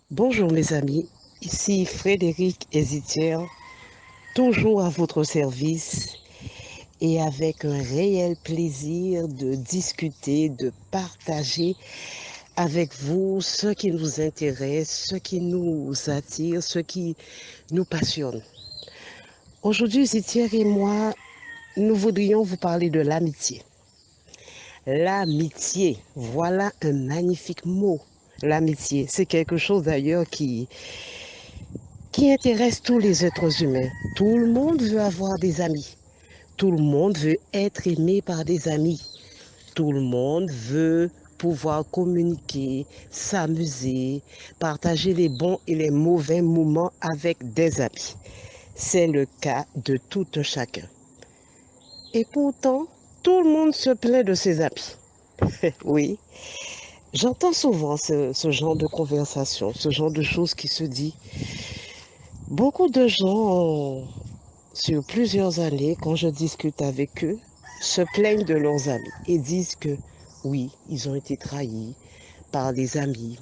Bonjour mes amis, ici Frédéric Hésitière, toujours à votre service et avec un réel plaisir de discuter, de partager avec vous ce qui nous intéresse, ce qui nous attire, ce qui nous passionne. Aujourd'hui, Hésitière et moi, nous voudrions vous parler de l'amitié. L'amitié, voilà un magnifique mot. L'amitié, c'est quelque chose d'ailleurs qui intéresse tous les êtres humains. Tout le monde veut avoir des amis. Tout le monde veut être aimé par des amis. Tout le monde veut pouvoir communiquer, s'amuser, partager les bons et les mauvais moments avec des amis. C'est le cas de tout un chacun. Et pourtant, tout le monde se plaint de ses amis. Oui, j'entends souvent ce genre de conversation, ce genre de choses qui se dit. Beaucoup de gens sur plusieurs années, quand je discute avec eux, se plaignent de leurs amis et disent que oui, ils ont été trahis par des amis,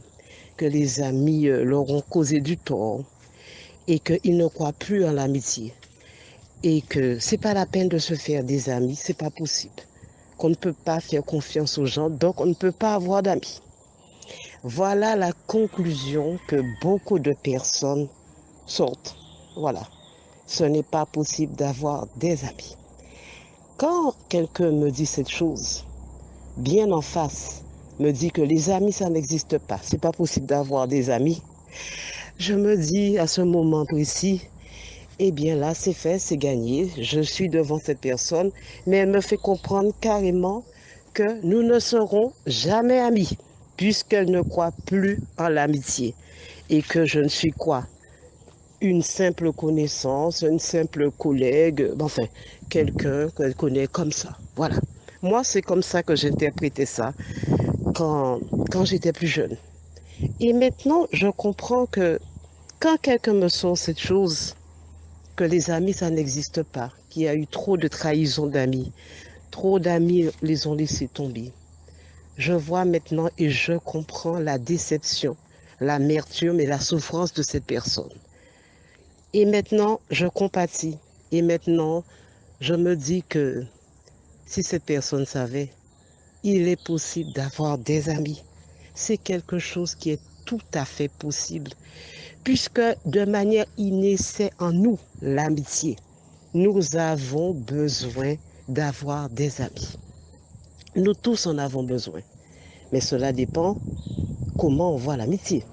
que les amis leur ont causé du tort et qu'ils ne croient plus en l'amitié et que c'est pas la peine de se faire des amis, c'est pas possible. Qu'on ne peut pas faire confiance aux gens, donc on ne peut pas avoir d'amis. Voilà la conclusion que beaucoup de personnes sortent. Voilà, ce n'est pas possible d'avoir des amis. Quand quelqu'un me dit cette chose, bien en face, me dit que les amis, ça n'existe pas, c'est pas possible d'avoir des amis, je me dis à ce moment précis, eh bien là, c'est fait, c'est gagné, je suis devant cette personne, mais elle me fait comprendre carrément que nous ne serons jamais amis, puisqu'elle ne croit plus en l'amitié, et que je ne suis quoi? Une simple connaissance, une simple collègue, enfin, quelqu'un qu'elle connaît comme ça. Voilà. Moi, c'est comme ça que j'interprétais ça quand, quand j'étais plus jeune. Et maintenant, je comprends que quand quelqu'un me sort cette chose, que les amis, ça n'existe pas, qu'il y a eu trop de trahison d'amis, trop d'amis les ont laissés tomber. Je vois maintenant et je comprends la déception, l'amertume et la souffrance de cette personne. Et maintenant, je compatis. Et maintenant, je me dis que si cette personne savait, il est possible d'avoir des amis. C'est quelque chose qui est tout à fait possible, puisque de manière innée, c'est en nous l'amitié. Nous avons besoin d'avoir des amis. Nous tous en avons besoin. Mais cela dépend comment on voit l'amitié.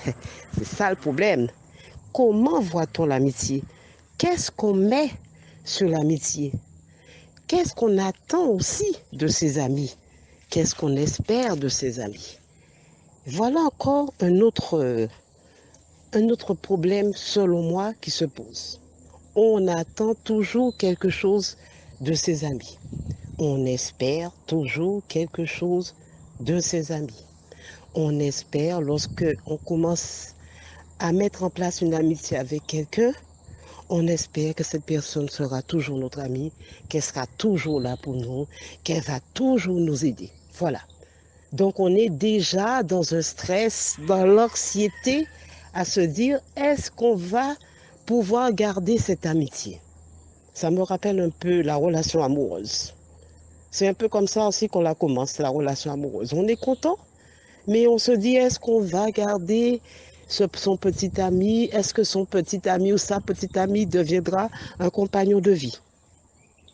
C'est ça le problème. Comment voit-on l'amitié? Qu'est-ce qu'on met sur l'amitié? Qu'est-ce qu'on attend aussi de ses amis? Qu'est-ce qu'on espère de ses amis? Voilà encore un autre problème, selon moi, qui se pose. On attend toujours quelque chose de ses amis. On espère toujours quelque chose de ses amis. On espère, lorsque on commence à mettre en place une amitié avec quelqu'un, on espère que cette personne sera toujours notre amie, qu'elle sera toujours là pour nous, qu'elle va toujours nous aider. Voilà. Donc on est déjà dans un stress, dans l'anxiété à se dire, est-ce qu'on va pouvoir garder cette amitié? Ça me rappelle un peu la relation amoureuse. C'est un peu comme ça aussi qu'on la commence, la relation amoureuse. On est content, mais on se dit, est-ce qu'on va garder son petit ami? Est-ce que son petit ami ou sa petite amie deviendra un compagnon de vie?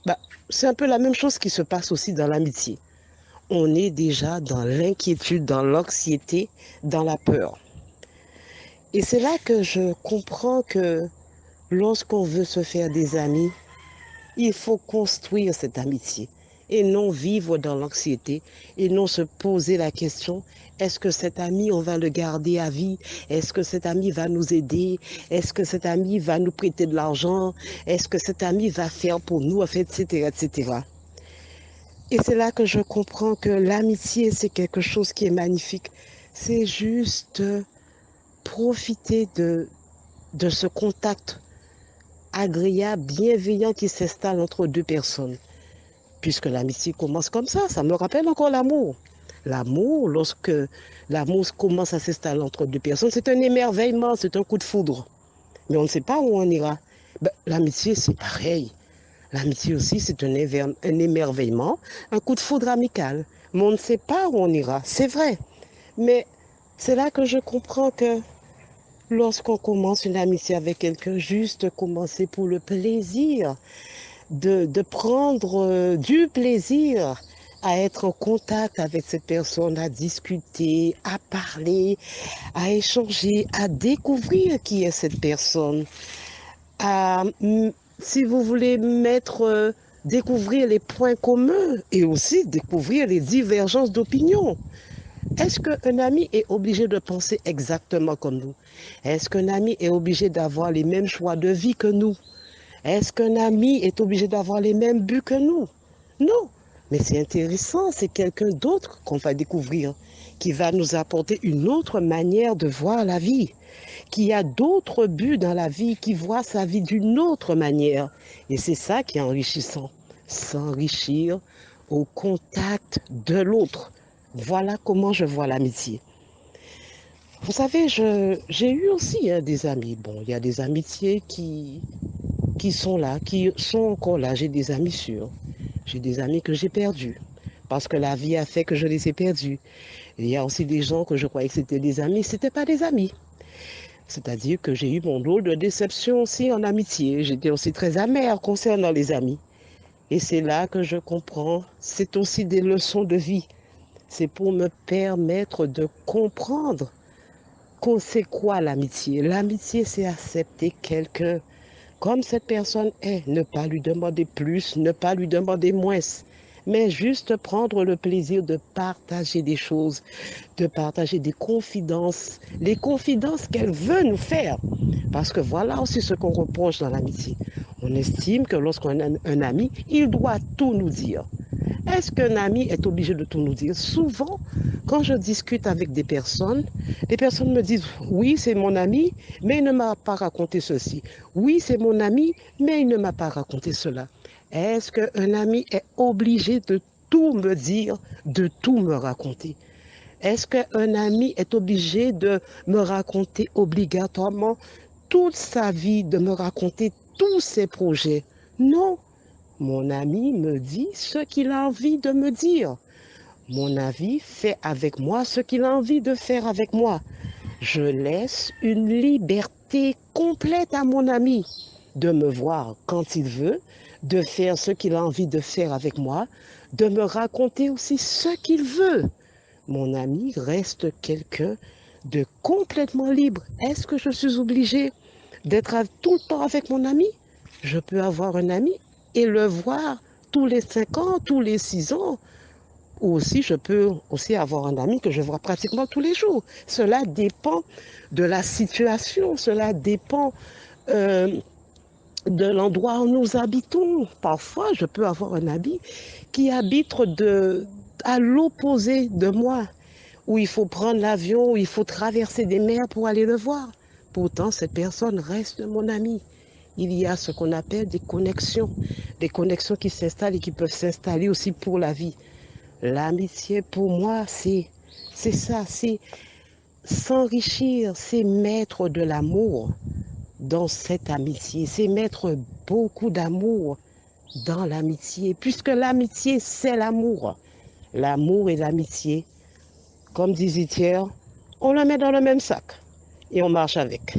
Bah, c'est un peu la même chose qui se passe aussi dans l'amitié. On est déjà dans l'inquiétude, dans l'anxiété, dans la peur. Et c'est là que je comprends que lorsqu'on veut se faire des amis, il faut construire cette amitié et non vivre dans l'anxiété et non se poser la question, est-ce que cet ami, on va le garder à vie? Est-ce que cet ami va nous aider? Est-ce que cet ami va nous prêter de l'argent? Est-ce que cet ami va faire pour nous, etc., etc. Et c'est là que je comprends que l'amitié, c'est quelque chose qui est magnifique. C'est juste profiter de ce contact agréable, bienveillant qui s'installe entre deux personnes. Puisque l'amitié commence comme ça me rappelle encore l'amour. L'amour, lorsque l'amour commence à s'installer entre deux personnes, c'est un émerveillement, c'est un coup de foudre. Mais on ne sait pas où on ira. Ben, l'amitié, c'est pareil. L'amitié aussi, c'est un émerveillement, un coup de foudre amical. Mais on ne sait pas où on ira, c'est vrai. Mais c'est là que je comprends que lorsqu'on commence une amitié avec quelqu'un, juste commencer pour le plaisir, de prendre du plaisir à être en contact avec cette personne, à discuter, à parler, à échanger, à découvrir qui est cette personne, à, si vous voulez, découvrir les points communs et aussi découvrir les divergences d'opinion. Est-ce qu'un ami est obligé de penser exactement comme nous? Est-ce qu'un ami est obligé d'avoir les mêmes choix de vie que nous? Est-ce qu'un ami est obligé d'avoir les mêmes buts que nous? Non. Mais c'est intéressant, c'est quelqu'un d'autre qu'on va découvrir, qui va nous apporter une autre manière de voir la vie, qui a d'autres buts dans la vie, qui voit sa vie d'une autre manière. Et c'est ça qui est enrichissant, s'enrichir au contact de l'autre. Voilà comment je vois l'amitié. Vous savez, j'ai eu aussi des amis. Bon, il y a des amitiés qui sont là, qui sont encore là. J'ai des amis sûrs. J'ai des amis que j'ai perdus. Parce que la vie a fait que je les ai perdus. Il y a aussi des gens que je croyais que c'était des amis. Ce n'étaient pas des amis. C'est-à-dire que j'ai eu mon lot de déception aussi en amitié. J'étais aussi très amère concernant les amis. Et c'est là que je comprends. C'est aussi des leçons de vie. C'est pour me permettre de comprendre c'est quoi l'amitié. L'amitié, c'est accepter quelqu'un comme cette personne est, ne pas lui demander plus, ne pas lui demander moins, mais juste prendre le plaisir de partager des choses, de partager des confidences, les confidences qu'elle veut nous faire. Parce que voilà aussi ce qu'on reproche dans l'amitié. On estime que lorsqu'on a un ami, il doit tout nous dire. Est-ce qu'un ami est obligé de tout nous dire? Souvent, quand je discute avec des personnes, les personnes me disent, oui, c'est mon ami, mais il ne m'a pas raconté ceci. Oui, c'est mon ami, mais il ne m'a pas raconté cela. Est-ce qu'un ami est obligé de tout me dire, de tout me raconter? Est-ce qu'un ami est obligé de me raconter obligatoirement toute sa vie, de me raconter tous ses projets? Non. Mon ami me dit ce qu'il a envie de me dire. Mon ami fait avec moi ce qu'il a envie de faire avec moi. Je laisse une liberté complète à mon ami de me voir quand il veut, de faire ce qu'il a envie de faire avec moi, de me raconter aussi ce qu'il veut. Mon ami reste quelqu'un de complètement libre. Est-ce que je suis obligée d'être tout le temps avec mon ami? Je peux avoir un ami et le voir tous les 5 ans, tous les 6 ans. Ou aussi, je peux aussi avoir un ami que je vois pratiquement tous les jours. Cela dépend de la situation, cela dépend euh, de l'endroit où nous habitons. Parfois, je peux avoir un ami qui habite à l'opposé de moi, où il faut prendre l'avion, où il faut traverser des mers pour aller le voir. Pourtant, cette personne reste mon ami. Il y a ce qu'on appelle des connexions qui s'installent et qui peuvent s'installer aussi pour la vie. L'amitié, pour moi, c'est ça, c'est s'enrichir, c'est mettre de l'amour dans cette amitié, c'est mettre beaucoup d'amour dans l'amitié, puisque l'amitié, c'est l'amour. L'amour et l'amitié, comme disait hier, on le met dans le même sac et on marche avec.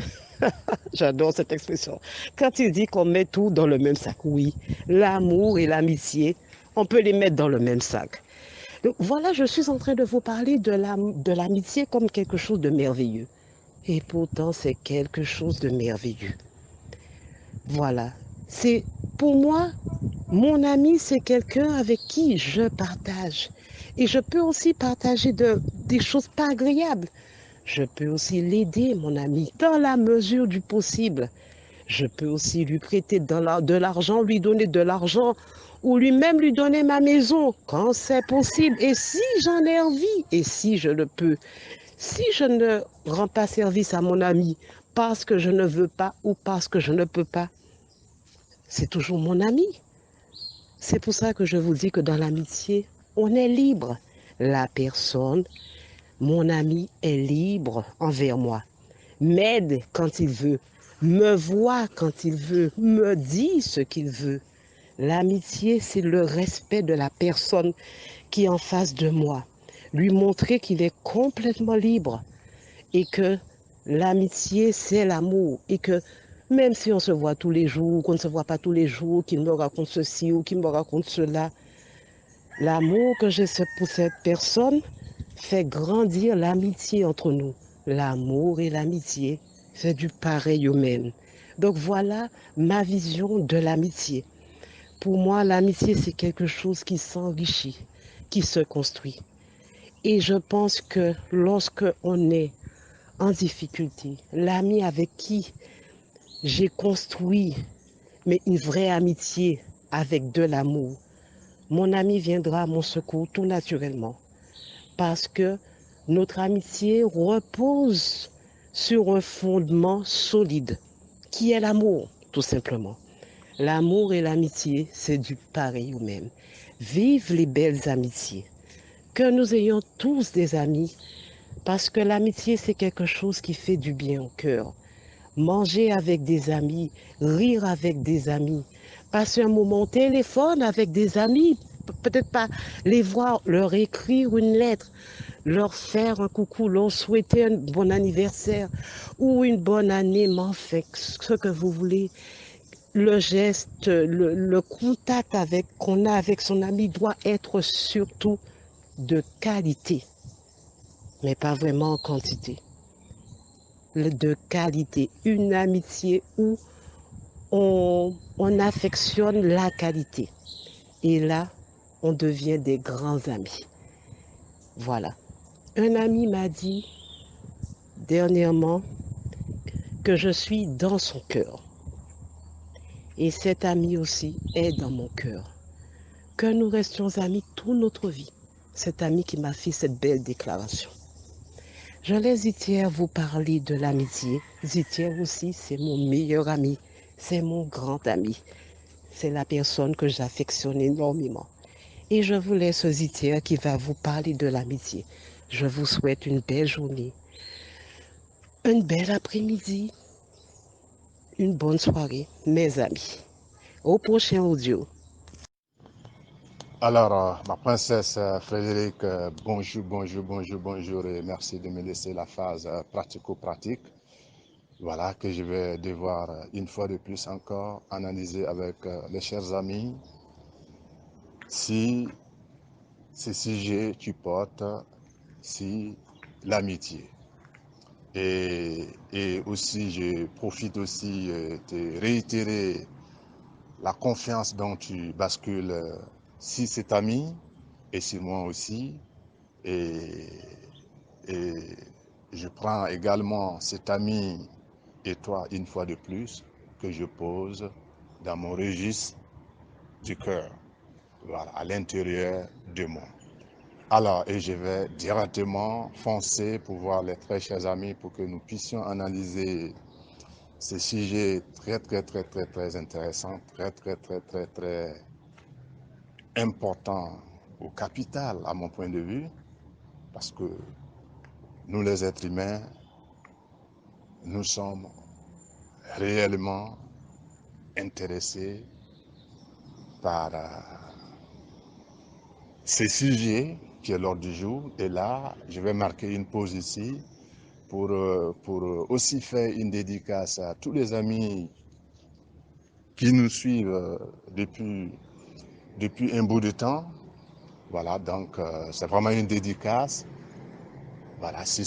J'adore cette expression. Quand il dit qu'on met tout dans le même sac, oui, l'amour et l'amitié, on peut les mettre dans le même sac. Donc, voilà, je suis en train de vous parler de l'amitié comme quelque chose de merveilleux. Et pourtant, c'est quelque chose de merveilleux. Voilà. C'est, pour moi, mon ami, c'est quelqu'un avec qui je partage. Et je peux aussi partager des choses pas agréables. Je peux aussi l'aider, mon ami, dans la mesure du possible. Je peux aussi lui prêter de l'argent, lui donner de l'argent ou lui-même lui donner ma maison quand c'est possible. Et si j'en ai envie et si je le peux, si je ne rends pas service à mon ami parce que je ne veux pas ou parce que je ne peux pas, c'est toujours mon ami. C'est pour ça que je vous dis que dans l'amitié, on est libre. La personne, mon ami, est libre envers moi, m'aide quand il veut, me voit quand il veut, me dit ce qu'il veut. L'amitié, c'est le respect de la personne qui est en face de moi, lui montrer qu'il est complètement libre et que l'amitié, c'est l'amour et que même si on se voit tous les jours, qu'on ne se voit pas tous les jours, qu'il me raconte ceci ou qu'il me raconte cela, l'amour que j'ai pour cette personne fait grandir l'amitié entre nous. L'amour et l'amitié, c'est du pareil au même. Donc voilà ma vision de l'amitié. Pour moi, l'amitié, c'est quelque chose qui s'enrichit, qui se construit. Et je pense que lorsque on est en difficulté, l'ami avec qui j'ai construit mais une vraie amitié avec de l'amour, mon ami viendra à mon secours tout naturellement parce que notre amitié repose sur un fondement solide qui est l'amour, tout simplement. L'amour et l'amitié, c'est du pareil au même. Vive les belles amitiés. Que nous ayons tous des amis, parce que l'amitié, c'est quelque chose qui fait du bien au cœur. Manger avec des amis, rire avec des amis, passer un moment au téléphone avec des amis, peut-être pas les voir, leur écrire une lettre, leur faire un coucou, leur souhaiter un bon anniversaire ou une bonne année, mais enfin, ce que vous voulez. Le geste, le contact qu'on a avec son ami doit être surtout de qualité, mais pas vraiment en quantité. De qualité, une amitié où on affectionne la qualité. Et là, on devient des grands amis. Voilà. Un ami m'a dit dernièrement que je suis dans son cœur. Et cet ami aussi est dans mon cœur. Que nous restions amis toute notre vie. Cet ami qui m'a fait cette belle déclaration. Je laisse Zitière vous parler de l'amitié. Zitière aussi, c'est mon meilleur ami. C'est mon grand ami. C'est la personne que j'affectionne énormément. Et je vous laisse Zitière qui va vous parler de l'amitié. Je vous souhaite une belle journée, une belle après-midi, une bonne soirée, mes amis. Au prochain audio. Alors, ma princesse Frédéric, bonjour, bonjour, bonjour, bonjour et merci de me laisser la phase pratico-pratique. Voilà que je vais devoir une fois de plus encore analyser avec les chers amis si ces sujets tu portes, si l'amitié. Et aussi, je profite aussi de réitérer la confiance dont tu bascules si cet ami et si moi aussi. Et, et je prends également cet ami et toi une fois de plus que je pose dans mon registre du cœur, voilà, à l'intérieur de moi. Alors, et je vais directement foncer pour voir les très chers amis pour que nous puissions analyser ces sujets très, très, très, très, très intéressants, très, très, très, très, très importants au capital, à mon point de vue, parce que nous, les êtres humains, nous sommes réellement intéressés par ces sujets qui est l'ordre du jour. Et là, je vais marquer une pause ici pour aussi faire une dédicace à tous les amis qui nous suivent depuis un bout de temps. Voilà, donc c'est vraiment une dédicace. Voilà, si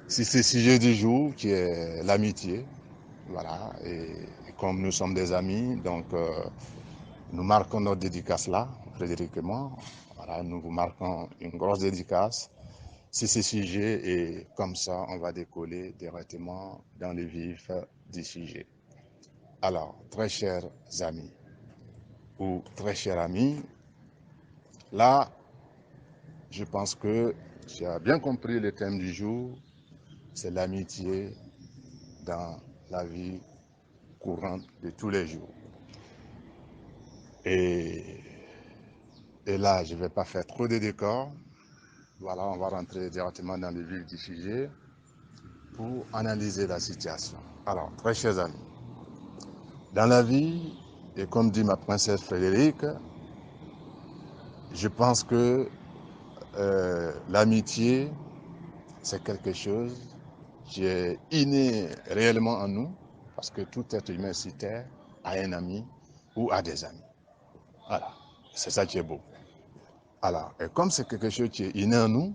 c'est sujet du jour qui est l'amitié. Voilà, et comme nous sommes des amis, donc nous marquons notre dédicace là, Frédéric et moi. Voilà, nous vous marquons une grosse dédicace sur ces sujets et comme ça, on va décoller directement dans le vif du sujet. Alors, très chers amis ou très chers amis, là, je pense que tu as bien compris le thème du jour, c'est l'amitié dans la vie courante de tous les jours. Et Et là, je ne vais pas faire trop de décors. Voilà, on va rentrer directement dans le vif du sujet pour analyser la situation. Alors, très chers amis, dans la vie, et comme dit ma princesse Frédérique, je pense que l'amitié, c'est quelque chose qui est inné réellement en nous, parce que tout être humain sur Terre a un ami ou a des amis. Voilà, c'est ça qui est beau. Alors, et comme c'est quelque chose qui est inné en nous,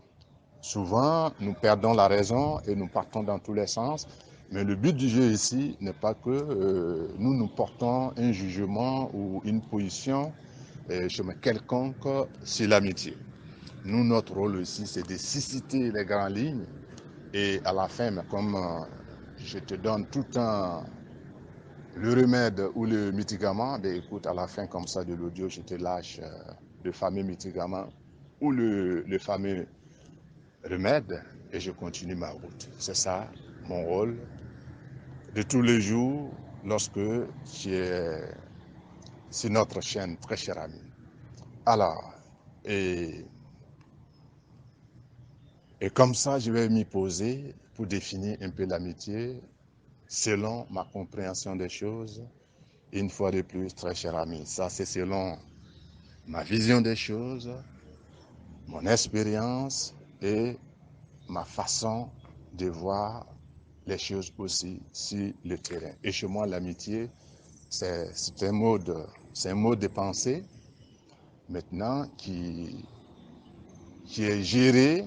souvent nous perdons la raison et nous partons dans tous les sens. Mais le but du jeu ici n'est pas que nous portons un jugement ou une position chemin quelconque sur l'amitié. Nous, notre rôle ici, c'est de susciter les grandes lignes et à la fin, comme je te donne tout le remède ou le médicament, ben écoute, à la fin comme ça de l'audio, je te lâche le fameux médicament ou le fameux remède et je continue ma route. C'est ça mon rôle de tous les jours lorsque tu es sur notre chaîne, très cher ami. Alors, et comme ça, je vais m'y poser pour définir un peu l'amitié selon ma compréhension des choses. Une fois de plus, très cher ami, ça c'est selon ma vision des choses, mon expérience et ma façon de voir les choses aussi sur le terrain. Et chez moi, l'amitié, c'est un mode de pensée maintenant qui est géré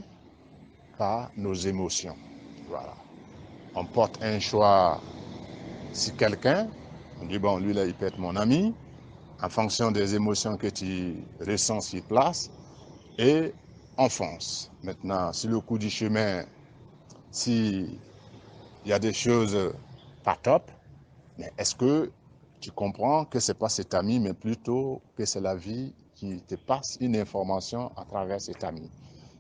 par nos émotions. Voilà. On porte un choix sur quelqu'un, on dit bon, lui là, il peut être mon ami, en fonction des émotions que tu ressens sur place, et on fonce. Maintenant, sur le coup du chemin, s'il y a des choses pas top, mais est-ce que tu comprends que ce n'est pas cet ami, mais plutôt que c'est la vie qui te passe une information à travers cet ami?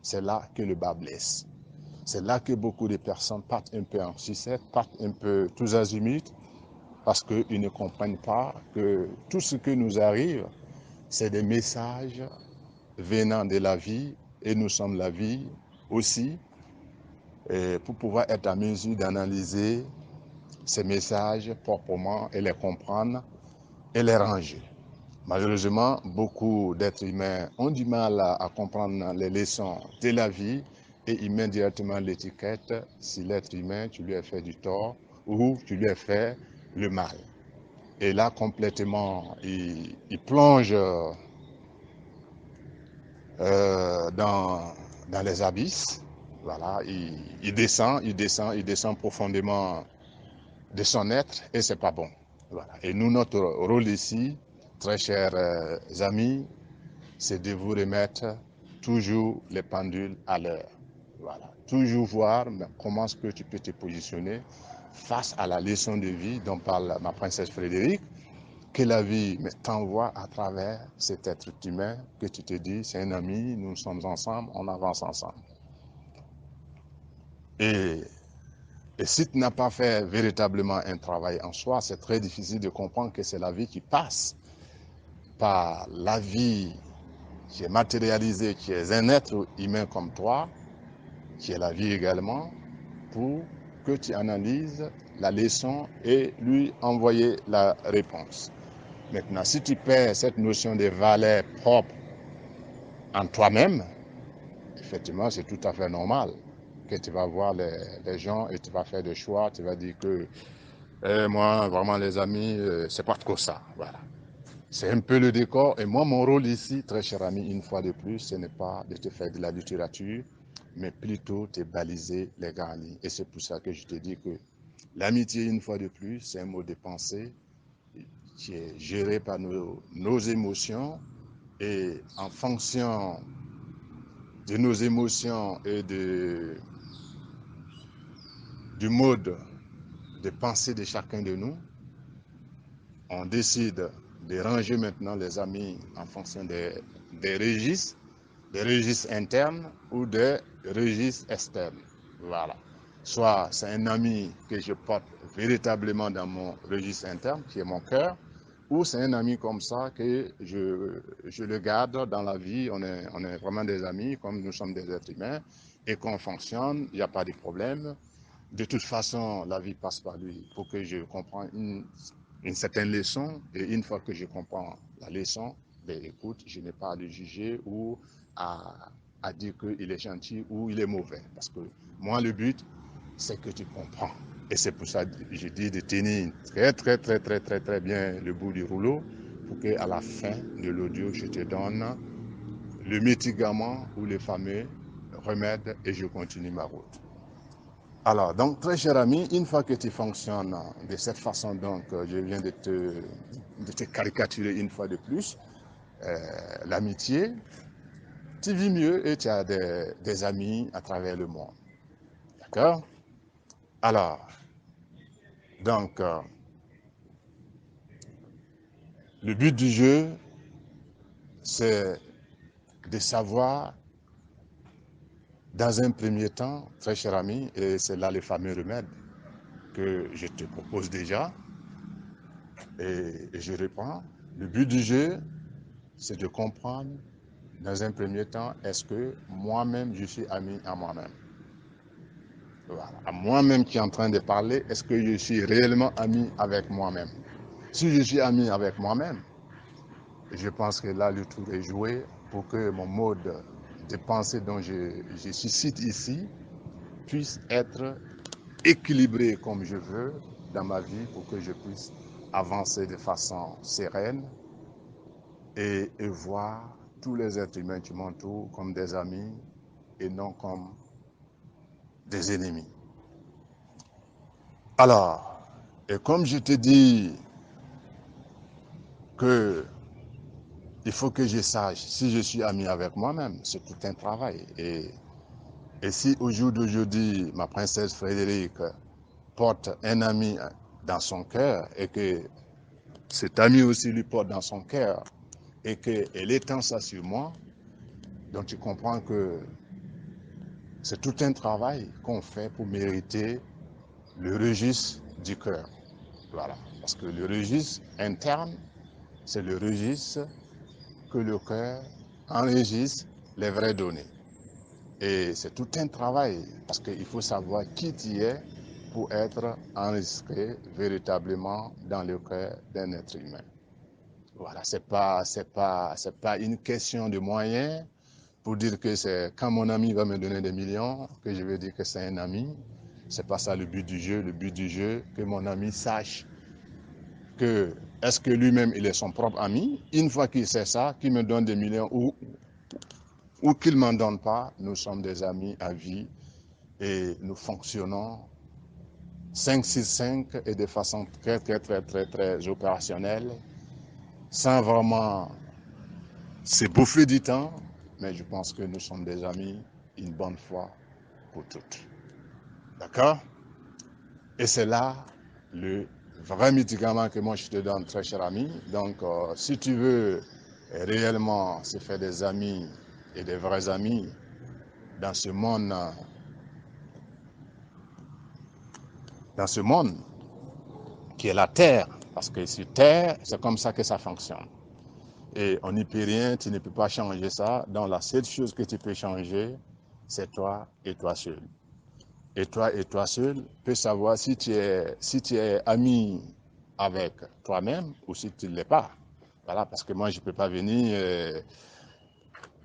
C'est là que le bas blesse. C'est là que beaucoup de personnes partent un peu en sucette, partent un peu tous azimuts, parce qu'ils ne comprennent pas que tout ce qui nous arrive, c'est des messages venant de la vie, et nous sommes la vie aussi, et pour pouvoir être à mesure d'analyser ces messages proprement et les comprendre et les ranger. Malheureusement, beaucoup d'êtres humains ont du mal à comprendre les leçons de la vie et ils mettent directement l'étiquette si l'être humain, tu lui as fait du tort ou tu lui as fait le mal. Et là, complètement, il plonge dans les abysses. Voilà, il descend profondément de son être et c'est pas bon. Voilà. Et nous, notre rôle ici, très chers amis, c'est de vous remettre toujours les pendules à l'heure. Voilà. Toujours voir comment est-ce que tu peux te positionner face à la leçon de vie dont parle ma princesse Frédérique, que la vie t'envoie à travers cet être humain que tu te dis, c'est un ami, nous sommes ensemble, on avance ensemble. Et si tu n'as pas fait véritablement un travail en soi, c'est très difficile de comprendre que c'est la vie qui passe par la vie qui est matérialisée, qui est un être humain comme toi, qui est la vie également, pour que tu analyses la leçon et lui envoyer la réponse. Maintenant, si tu perds cette notion de valeur propre en toi-même, effectivement, c'est tout à fait normal que tu vas voir les gens et tu vas faire des choix, tu vas dire que moi, vraiment, les amis, c'est pas trop ça. Voilà. C'est un peu le décor. Et moi, mon rôle ici, très cher ami, une fois de plus, ce n'est pas de te faire de la littérature, mais plutôt de baliser les grandes lignes. Et c'est pour ça que je te dis que l'amitié, une fois de plus, c'est un mot de pensée qui est géré par nos émotions. Et en fonction de nos émotions et du mode de pensée de chacun de nous, on décide de ranger maintenant les amis en fonction des registres internes ou des registres externes. Voilà. Soit c'est un ami que je porte véritablement dans mon registre interne, qui est mon cœur, ou c'est un ami comme ça que je le garde dans la vie, on est vraiment des amis, comme nous sommes des êtres humains, et qu'on fonctionne, il n'y a pas de problème. De toute façon, la vie passe par lui pour que je comprenne une certaine leçon, et une fois que je comprends la leçon, ben écoute, je n'ai pas à le juger ou à dire qu'il est gentil ou il est mauvais. Parce que moi, le but, c'est que tu comprends. Et c'est pour ça que je dis de tenir très bien le bout du rouleau pour qu'à la fin de l'audio, je te donne le médicament ou le fameux remède et je continue ma route. Alors, donc, très cher ami, une fois que tu fonctionnes de cette façon, donc, je viens de te caricaturer une fois de plus, l'amitié, tu vis mieux et tu as des amis à travers le monde. D'accord? Alors, donc, le but du jeu, c'est de savoir, dans un premier temps, très cher ami, et c'est là le fameux remède que je te propose déjà, et je reprends, le but du jeu, c'est de comprendre, dans un premier temps, est-ce que moi-même, je suis ami à moi-même? Voilà. À moi-même qui est en train de parler, est-ce que je suis réellement ami avec moi-même? Si je suis ami avec moi-même, je pense que là, le tour est joué pour que mon mode de pensée dont je suscite ici puisse être équilibré comme je veux dans ma vie pour que je puisse avancer de façon sereine et voir tous les êtres humains qui m'entourent comme des amis et non comme des ennemis. Alors, et comme je te dis que il faut que je sache si je suis ami avec moi-même, c'est tout un travail. Et si au jour d'aujourd'hui, ma princesse Frédérique porte un ami dans son cœur et que cet ami aussi lui porte dans son cœur et qu'elle étend ça sur moi, donc tu comprends que c'est tout un travail qu'on fait pour mériter le registre du cœur. Voilà. Parce que le registre interne, c'est le registre que le cœur enregistre les vraies données. Et c'est tout un travail parce qu'il faut savoir qui tu es pour être enregistré véritablement dans le cœur d'un être humain. Voilà, c'est pas une question de moyens pour dire que c'est quand mon ami va me donner des millions que je vais dire que c'est un ami. C'est pas ça le but du jeu. Le but du jeu, que mon ami sache que est-ce que lui-même il est son propre ami. Une fois qu'il sait ça, qu'il me donne des millions ou qu'il m'en donne pas, nous sommes des amis à vie et nous fonctionnons 5-6-5 et de façon très opérationnelle, sans vraiment se bouffer du temps, mais je pense que nous sommes des amis une bonne fois pour toutes. D'accord? Et c'est là le vrai médicament que moi je te donne, très cher ami. Donc, si tu veux réellement se faire des amis et des vrais amis dans ce monde qui est la Terre, parce que sur Terre, c'est comme ça que ça fonctionne. Et on n'y peut rien, tu ne peux pas changer ça. Donc la seule chose que tu peux changer, c'est toi et toi seul. Et toi seul peux savoir si tu es ami avec toi-même ou si tu ne l'es pas. Voilà, parce que moi, je ne peux pas venir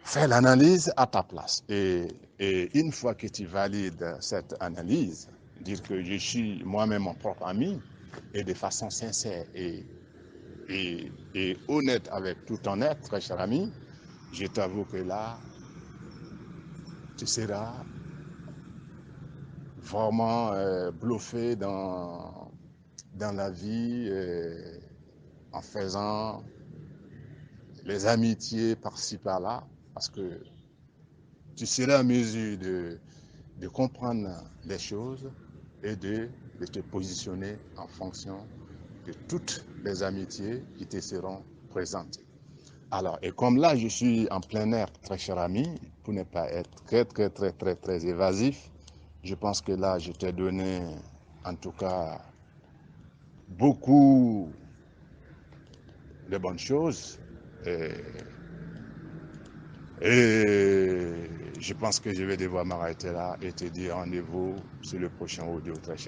faire l'analyse à ta place. Et une fois que tu valides cette analyse, dire que je suis moi-même mon propre ami, et de façon sincère et honnête avec tout ton être, très cher ami, je t'avoue que là, tu seras vraiment bluffé dans la vie en faisant les amitiés par-ci par-là, parce que tu seras en mesure de comprendre les choses et de te positionner en fonction de toutes les amitiés qui te seront présentées. Alors, et comme là, je suis en plein air, très cher ami, pour ne pas être très évasif, je pense que là, je t'ai donné, en tout cas, beaucoup les bonnes choses. Et je pense que je vais devoir m'arrêter là et te dire rendez-vous sur le prochain audio, très cher.